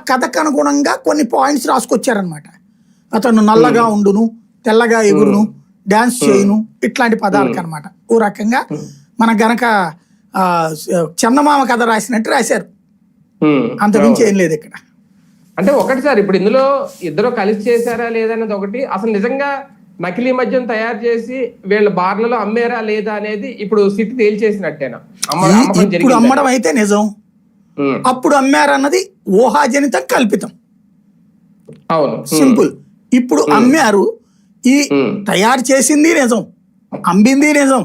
కథకు అనుగుణంగా కొన్ని పాయింట్స్ రాసుకొచ్చారనమాట. అతను నల్లగా ఉండును, తెల్లగా ఎగురును, డాన్స్ చేయును, ఇట్లాంటి పదాలకు అనమాట. ఓ రకంగా మన గనక చందమామ కథ రాసినట్టు రాశారు, అంతకుమించి ఏం లేదు ఇక్కడ. అంటే ఒకటి సార్, ఇప్పుడు ఇందులో ఇద్దరు కలిసి చేశారా లేదనేది ఒకటి, అసలు నిజంగా నకిలీ మద్యం తయారు చేసి వీళ్ళ బార్లలో అమ్మారా లేదా అనేది ఇప్పుడు సిటీ తేల్చేసినట్టేనా? ఇప్పుడు అమ్మడం అయితే నిజం, అప్పుడు అమ్మారన్నది ఊహాజనితం, కల్పితం. అవును, సింపుల్. ఇప్పుడు అమ్మారు, ఈ తయారు చేసింది నిజం, అమ్మింది నిజం,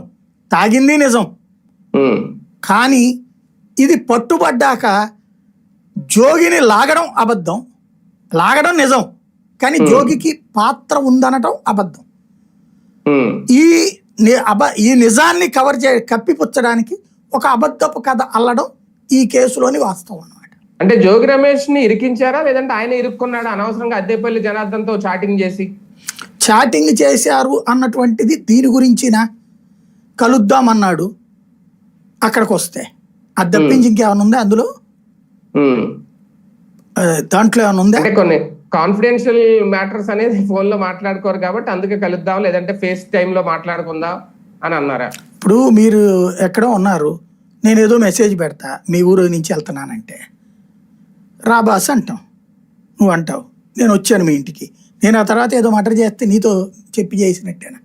తాగింది నిజం. కానీ ఇది పట్టుబడ్డాక జోగిని లాగడం అబద్ధం, లాగడం నిజం, కానీ జోగికి పాత్ర ఉందనటం అబద్ధం. ఈ నిజాన్ని కప్పిపుచ్చడానికి ఒక అబద్ధపు కథ అల్లడం ఈ కేసులోని వాస్తవం అన్నమాట. అంటే జోగి రమేష్ ని ఇరికించారా లేదంటే ఆయన ఇరుక్కున్నాడా అనవసరంగా అద్దెపల్లి జనార్దన్ తో చాటింగ్ చేశారు అన్నటువంటిది దీని గురించిన కలుద్దామన్నాడు. అక్కడికి వస్తే అది తప్పించి ఇంకేమైనా ఉందా అందులో? దాంట్లో ఏమైనా ఉందా? కొన్ని కాన్ఫిడెన్షియల్ మ్యాటర్స్ అనేది ఫోన్ లో మాట్లాడుకోరు కాబట్టి అందుకే కలుద్దాం, లేదంటే ఫేస్ టైమ్ లో మాట్లాడుకుందాం అని అన్నారా? ఇప్పుడు మీరు ఎక్కడో ఉన్నారు, నేను ఏదో మెసేజ్ పెడతా మీ ఊరు నుంచి వెళ్తున్నానంటే రా బాస్ అంటాం, నువ్వు అంటావు నేను వచ్చాను మీ ఇంటికి, నేను ఆ తర్వాత ఏదో మటర్ చేస్తే నీతో చెప్పి చేసినట్టేనా?